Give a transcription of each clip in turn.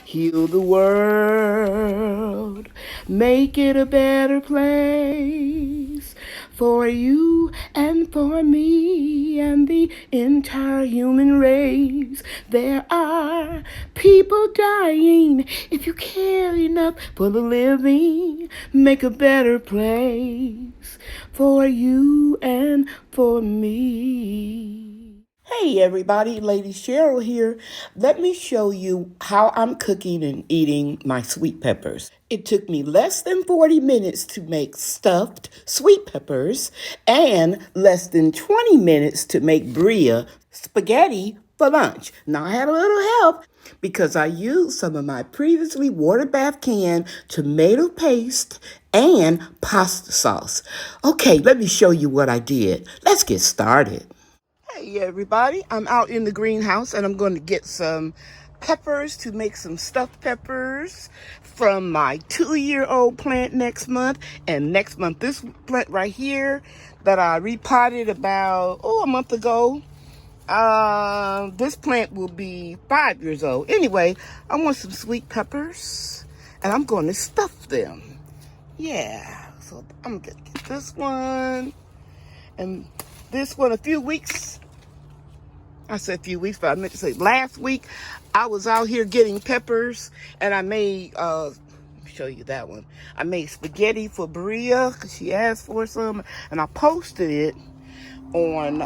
Heal the world, make it a better place for you and for me and the entire human race. There are people dying. If you care enough for the living, make a better place for you and for me. Hey everybody, Lady Cheryl here. Let me show you how I'm cooking and eating my sweet peppers. It took me less than 40 minutes to make stuffed sweet peppers and less than 20 minutes to make bria spaghetti for lunch. Now I had a little help because I used some of my previously water bath can tomato paste and pasta sauce. Okay, let me show you what I did. Let's get started. Hey everybody, I'm out in the greenhouse and I'm going to get some peppers to make some stuffed peppers from my 2-year-old plant next month. And next month, this plant right here that I repotted about, a month ago, this plant will be 5 years old. Anyway, I want some sweet peppers and I'm going to stuff them. Yeah, so I'm going to get this one and this one a few weeks. I said a few weeks, but I meant to say last week I was out here getting peppers and I made, let me show you that one. I made spaghetti for Bria because she asked for some and I posted it on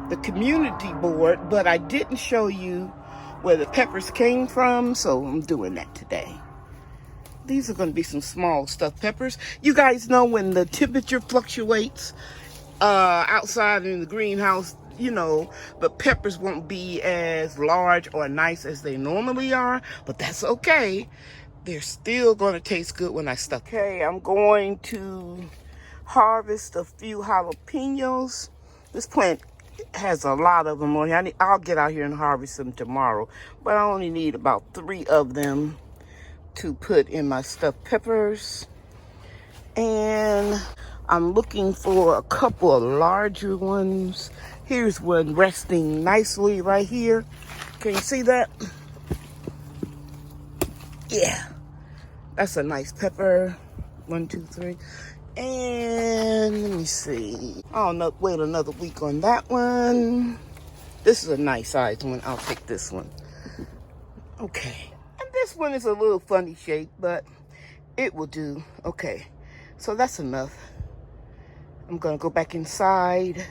the community board, but I didn't show you where the peppers came from, so I'm doing that today. These are going to be some small stuffed peppers. You guys know when the temperature fluctuates outside in the greenhouse, the peppers won't be as large or nice as they normally are, but that's okay. They're still going to taste good when I stuff them. Okay, I'm going to harvest a few jalapenos. This plant has a lot of them on here. I'll get out here and harvest them tomorrow, but I only need about 3 of them to put in my stuffed peppers. And I'm looking for a couple of larger ones. Here's one resting nicely right here. Can you see that? Yeah, that's a nice pepper. 1, 2, 3. And let me see. I'll wait another week on that one. This is a nice size one. I'll take this one. Okay. And this one is a little funny shape, but it will do. Okay. So that's enough. I'm going to go back inside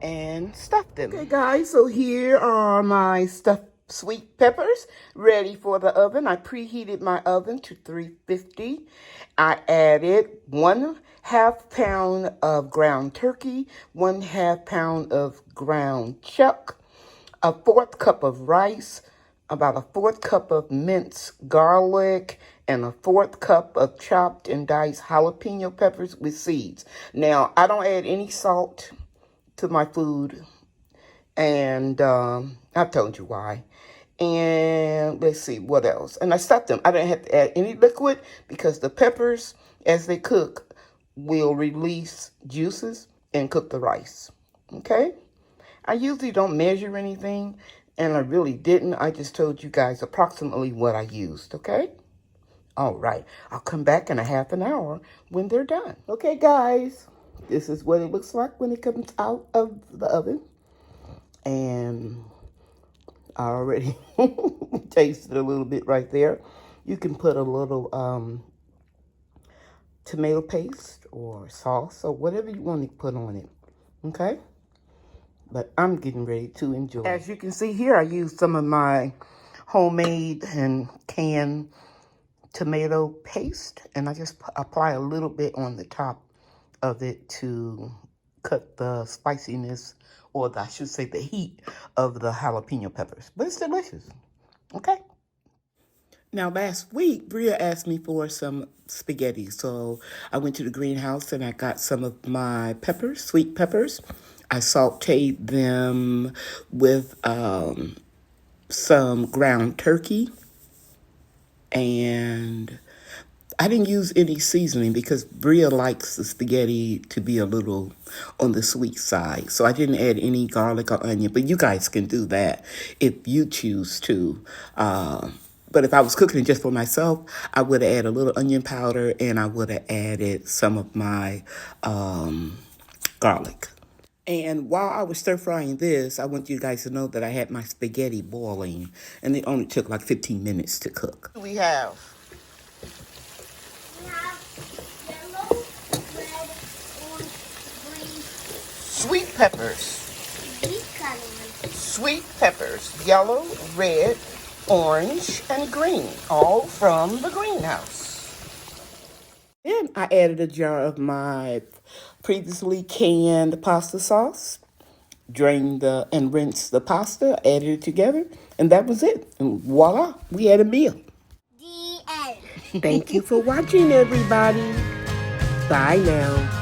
and stuff them. Okay, guys, so here are my stuffed sweet peppers ready for the oven. I preheated my oven to 350. I added 1/2 pound of ground turkey, 1/2 pound of ground chuck, a 1/4 cup of rice, about a 1/4 cup of minced garlic, and a 1/4 cup of chopped and diced jalapeno peppers with seeds. Now, I don't add any salt to my food, and I've told you why. And let's see, what else? And I stuffed them. I didn't have to add any liquid because the peppers, as they cook, will release juices and cook the rice. Okay? I usually don't measure anything, and I really didn't. I just told you guys approximately what I used, okay? All right. I'll come back in a half an hour when they're done. Okay, guys. This is what it looks like when it comes out of the oven. And I already tasted a little bit right there. You can put a little tomato paste or sauce or whatever you want to put on it. Okay? But I'm getting ready to enjoy. As you can see here, I used some of my homemade and canned tomato paste, and I just apply a little bit on the top of it to cut the spiciness, or I should say the heat of the jalapeno peppers. But it's delicious. Okay. Now, last week, Bria asked me for some spaghetti, so I went to the greenhouse and I got some of my peppers, sweet peppers. I sauteed them with some ground turkey, and I didn't use any seasoning because Bria likes the spaghetti to be a little on the sweet side. So I didn't add any garlic or onion, but you guys can do that if you choose to. But if I was cooking it just for myself, I would have added a little onion powder and I would have added some of my garlic. And while I was stir frying this, I want you guys to know that I had my spaghetti boiling and it only took like 15 minutes to cook. We have yellow, red, orange, green. sweet peppers. Sweet Peppers, yellow, red, orange, and green, all from the greenhouse. Then I added a jar of my previously canned pasta sauce, drained and rinsed the pasta, added it together, and that was it. And voila, we had a meal. The end. Thank you for watching, everybody. Bye now.